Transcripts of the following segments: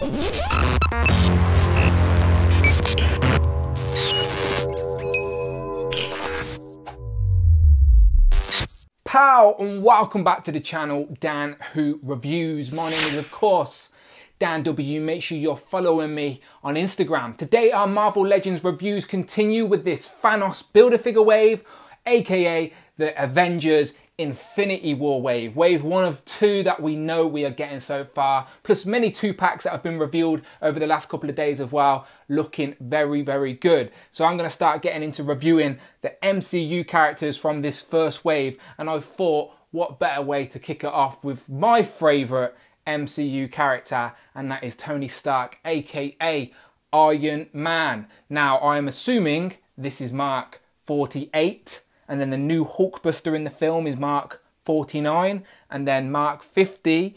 Pow, and welcome back to the channel, Dan Who Reviews. My name is, of course, Dan W. Make sure you're following me on Instagram. Today our Marvel Legends reviews continue with this Thanos Build-A-Figure wave, aka the Avengers Infinity War wave. Wave 1 of 2 that we know we are getting so far, plus many 2-packs that have been revealed over the last couple of days as well, looking very, very good. So I'm going to start getting into reviewing the MCU characters from this first wave, and I thought, what better way to kick it off with my favourite MCU character, and that is Tony Stark, aka Iron Man. Now, I'm assuming this is Mark 48, and then the new Hulkbuster in the film is Mark 49, and then Mark 50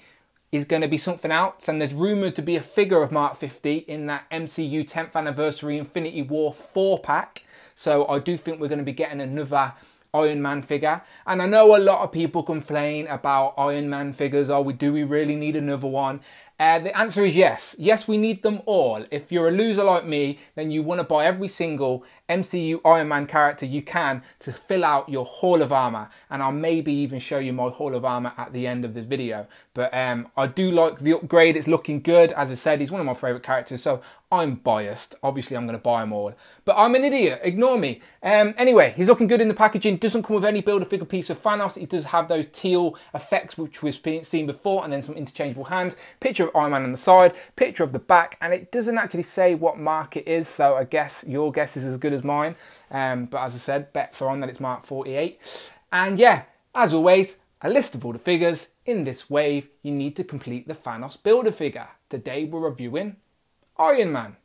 is going to be something else, and there's rumoured to be a figure of Mark 50 in that MCU 10th Anniversary Infinity War 4-pack, so I do think we're going to be getting another Iron Man figure. And I know a lot of people complain about Iron Man figures. Do we really need another one? The answer is yes. Yes, we need them all. If you're a loser like me, then you want to buy every single MCU Iron Man character you can to fill out your Hall of Armour. And I'll maybe even show you my Hall of Armour at the end of this video. But I do like the upgrade. It's looking good. As I said, he's one of my favourite characters, so I'm biased. Obviously, I'm going to buy them all. But I'm an idiot. Ignore me. Anyway, he's looking good in the packaging. Doesn't come with any Build-A-Figure piece of Thanos. He does have those teal effects, which we've seen before, and then some interchangeable hands. Picture of Iron Man on the side, picture of the back, and it doesn't actually say what mark it is, so I guess your guess is as good as mine. But as I said, bets are on that it's Mark 48. And yeah, as always, a list of all the figures in this wave. You need to complete the Thanos Build-A-Figure. Today we're reviewing Iron Man.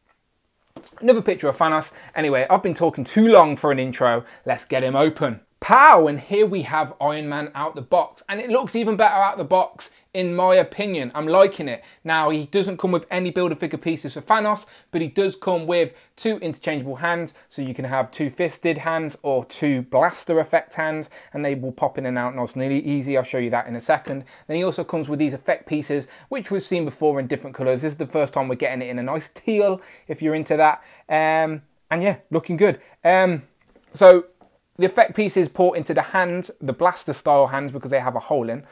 Another picture of Thanos. Anyway, I've been talking too long for an intro. Let's get him open. Pow! And here we have Iron Man out the box. And it looks even better out the box, in my opinion. I'm liking it. Now, he doesn't come with any Build-A-Figure pieces for Thanos, but he does come with 2 interchangeable hands. So you can have 2 fisted hands or 2 blaster effect hands, and they will pop in and out nice and easy. I'll show you that in a second. Then he also comes with these effect pieces, which we've seen before in different colours. This is the first time we're getting it in a nice teal, if you're into that. And yeah, looking good. So the effect pieces port into the hands, the blaster style hands, because they have a hole in.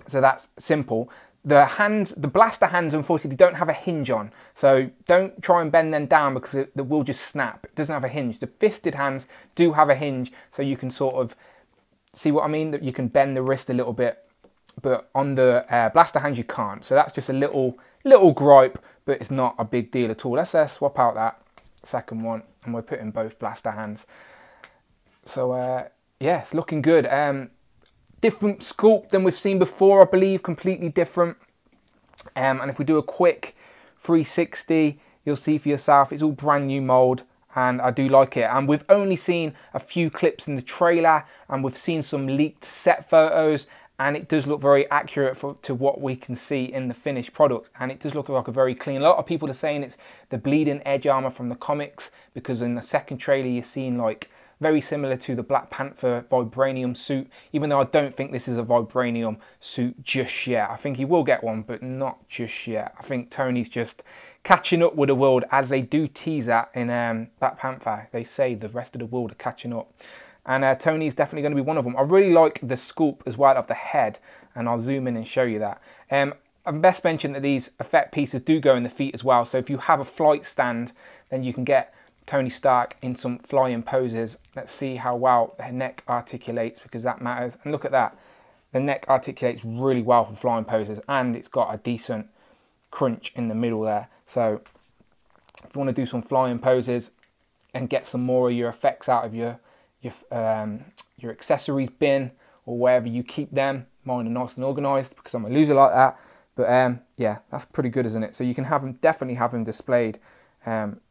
So that's simple. The blaster hands, unfortunately, don't have a hinge on. So don't try and bend them down because it will just snap. It doesn't have a hinge. The fisted hands do have a hinge, so you can sort of, see what I mean? That you can bend the wrist a little bit. But on the blaster hands, you can't. So that's just a little gripe, but it's not a big deal at all. Let's swap out that second one, and we're putting both blaster hands. So yeah, it's looking good. Different sculpt than we've seen before, I believe, completely different. And if we do a quick 360, you'll see for yourself, it's all brand new mold, and I do like it. And we've only seen a few clips in the trailer, and we've seen some leaked set photos, and it does look very accurate to what we can see in the finished product, and it does look like a very clean. A lot of people are saying it's the bleeding edge armor from the comics, because in the second trailer you're seeing like very similar to the Black Panther vibranium suit, even though I don't think this is a vibranium suit just yet. I think he will get one, but not just yet. I think Tony's just catching up with the world, as they do tease that in Black Panther. They say the rest of the world are catching up. And Tony's definitely going to be one of them. I really like the sculpt as well of the head, and I'll zoom in and show you that. I best mention that these effect pieces do go in the feet as well, so if you have a flight stand, then you can get Tony Stark in some flying poses. Let's see how well the neck articulates, because that matters. And look at that. The neck articulates really well for flying poses, and it's got a decent crunch in the middle there. So if you want to do some flying poses and get some more of your effects out of your accessories bin or wherever you keep them, mine are nice and organised because I'm a loser like that. But yeah, that's pretty good, isn't it? So you can have them, definitely have them displayed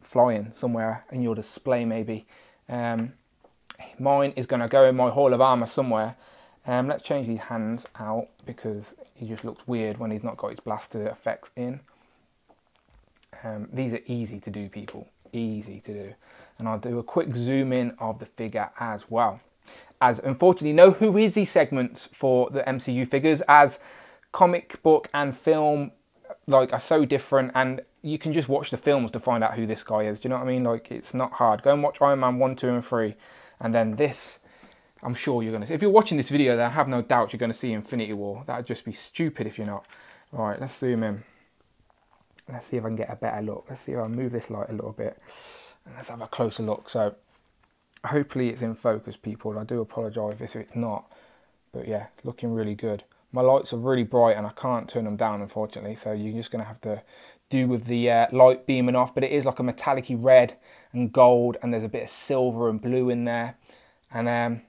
flying somewhere in your display maybe. Mine is going to go in my Hall of Armour somewhere. Let's change these hands out because he just looks weird when he's not got his blaster effects in. These are easy to do, people, easy to do. And I'll do a quick zoom in of the figure as well. As unfortunately no Who Is He segments for the MCU figures, as comic book and film like are so different, and you can just watch the films to find out who this guy is. Do you know what I mean? Like, it's not hard. Go and watch Iron Man 1, 2 and 3, and then this, I'm sure you're going to see. If you're watching this video, then I have no doubt you're going to see Infinity War. That would just be stupid if you're not. All right, let's zoom in. Let's see if I can get a better look. Let's see if I move this light a little bit. And let's have a closer look. So hopefully it's in focus, people. I do apologise if it's not. But yeah, it's looking really good. My lights are really bright and I can't turn them down, unfortunately. So you're just going to have to do with the light beaming off. But it is like a metallic-y red and gold. And there's a bit of silver and blue in there. And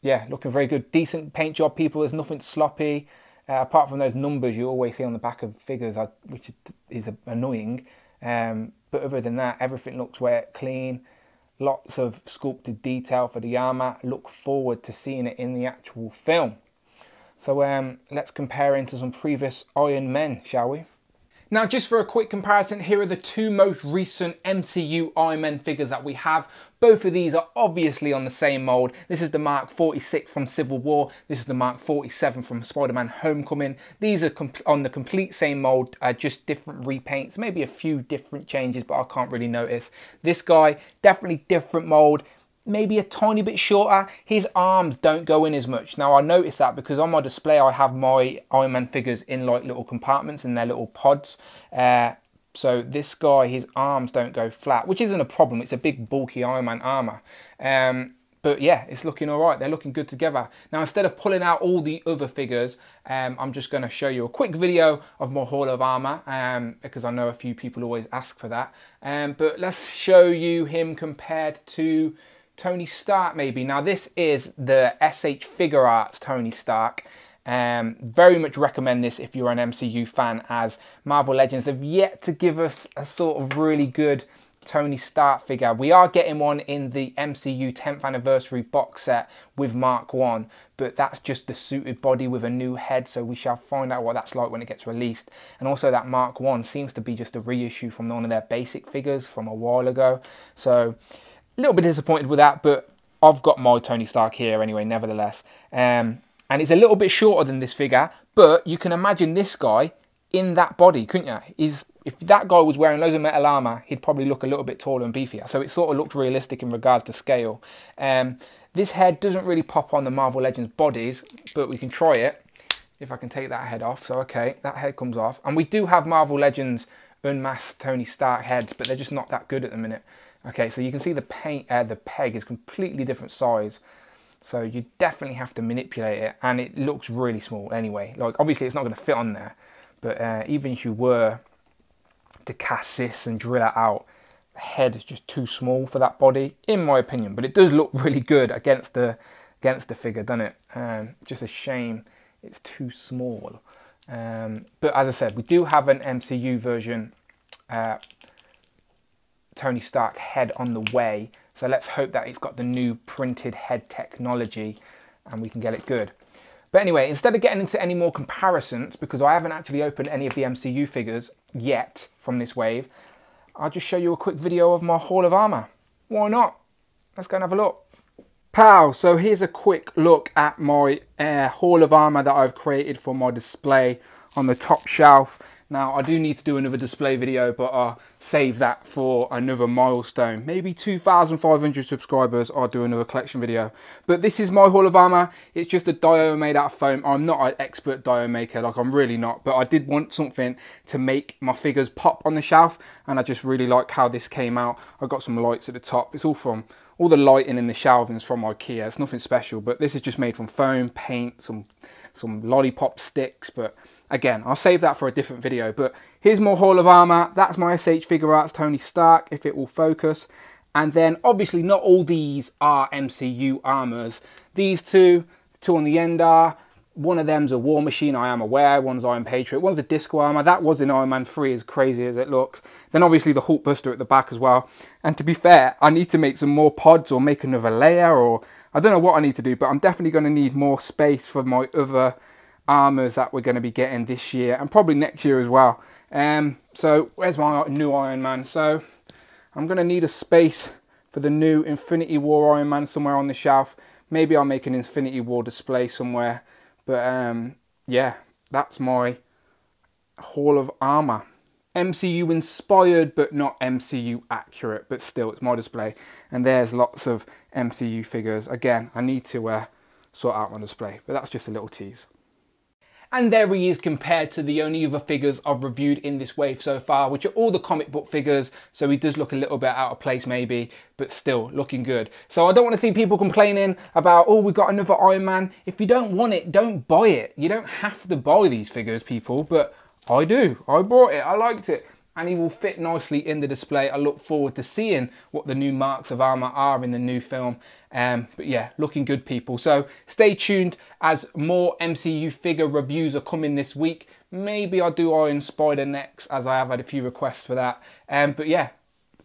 yeah, looking very good. Decent paint job, people. There's nothing sloppy. Apart from those numbers you always see on the back of figures, which is annoying. But other than that, everything looks wet, clean. Lots of sculpted detail for the armour. Look forward to seeing it in the actual film. So let's compare into some previous Iron Men, shall we? Now, just for a quick comparison, here are the two most recent MCU Iron Man figures that we have. Both of these are obviously on the same mould. This is the Mark 46 from Civil War. This is the Mark 47 from Spider-Man Homecoming. These are on the complete same mould, just different repaints, maybe a few different changes, but I can't really notice. This guy, definitely different mould. Maybe a tiny bit shorter. His arms don't go in as much. Now I noticed that because on my display I have my Iron Man figures in like little compartments in their little pods. So this guy, his arms don't go flat, which isn't a problem. It's a big bulky Iron Man armour. But yeah, it's looking all right. They're looking good together. Now, instead of pulling out all the other figures, I'm just going to show you a quick video of my haul of armour, because I know a few people always ask for that. But let's show you him compared to Tony Stark, maybe. Now, this is the SH Figure Arts Tony Stark. Very much recommend this if you're an MCU fan, as Marvel Legends have yet to give us a sort of really good Tony Stark figure. We are getting one in the MCU 10th anniversary box set with Mark 1, but that's just the suited body with a new head, so we shall find out what that's like when it gets released. And also that Mark 1 seems to be just a reissue from one of their basic figures from a while ago. So a little bit disappointed with that, but I've got my Tony Stark here anyway, nevertheless. And it's a little bit shorter than this figure, but you can imagine this guy in that body, couldn't you? If that guy was wearing loads of metal armour, he'd probably look a little bit taller and beefier. So it sort of looked realistic in regards to scale. This head doesn't really pop on the Marvel Legends bodies, but we can try it. If I can take that head off. So, okay, that head comes off. And we do have Marvel Legends unmasked Tony Stark heads, but they're just not that good at the minute. Okay, so you can see the peg is completely different size. So you definitely have to manipulate it, and it looks really small anyway. Like, obviously it's not going to fit on there, but even if you were to cast this and drill it out, the head is just too small for that body, in my opinion. But it does look really good against the figure, doesn't it? Just a shame it's too small. But as I said, we do have an MCU version Tony Stark head on the way, so let's hope that it's got the new printed head technology and we can get it good. But anyway, instead of getting into any more comparisons, because I haven't actually opened any of the MCU figures yet from this wave, I'll just show you a quick video of my haul of armour. Why not? Let's go and have a look. Pow! So here's a quick look at my haul of armour that I've created for my display on the top shelf. Now, I do need to do another display video, but I'll save that for another milestone. Maybe 2,500 subscribers, I'll do another collection video. But this is my haul of armour. It's just a dio made out of foam. I'm not an expert dio maker, like I'm really not, but I did want something to make my figures pop on the shelf, and I just really like how this came out. I got some lights at the top. It's all the lighting in the shelving's from IKEA. It's nothing special, but this is just made from foam, paint, some lollipop sticks, but again, I'll save that for a different video. But here's more haul of armour. That's my SH Figure Arts Tony Stark, if it will focus. And then, obviously, not all these are MCU armours. These two on the end are. One of them's a War Machine, I am aware. One's Iron Patriot. One's a Disco Armour. That was in Iron Man 3, as crazy as it looks. Then, obviously, the Hulkbuster at the back as well. And to be fair, I need to make some more pods or make another layer, or I don't know what I need to do, but I'm definitely going to need more space for my other armours that we're going to be getting this year and probably next year as well. So where's my new Iron Man? So I'm going to need a space for the new Infinity War Iron Man somewhere on the shelf. Maybe I'll make an Infinity War display somewhere, but yeah, that's my Hall of Armour. MCU inspired, but not MCU accurate, but still, it's my display. And there's lots of MCU figures. Again, I need to sort out my display, but that's just a little tease. And there he is compared to the only other figures I've reviewed in this wave so far, which are all the comic book figures. So he does look a little bit out of place maybe, but still looking good. So I don't want to see people complaining about, oh, we got another Iron Man. If you don't want it, don't buy it. You don't have to buy these figures, people, but I do. I bought it. I liked it. And he will fit nicely in the display. I look forward to seeing what the new marks of armour are in the new film. But yeah, looking good, people. So stay tuned as more MCU figure reviews are coming this week. Maybe I'll do Iron Spider next, as I have had a few requests for that. But yeah,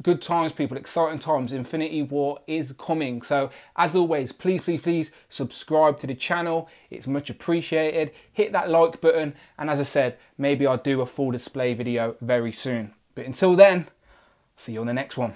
good times, people. Exciting times. Infinity War is coming. So as always, please subscribe to the channel. It's much appreciated. Hit that like button. And as I said, maybe I'll do a full display video very soon. But until then, see you on the next one.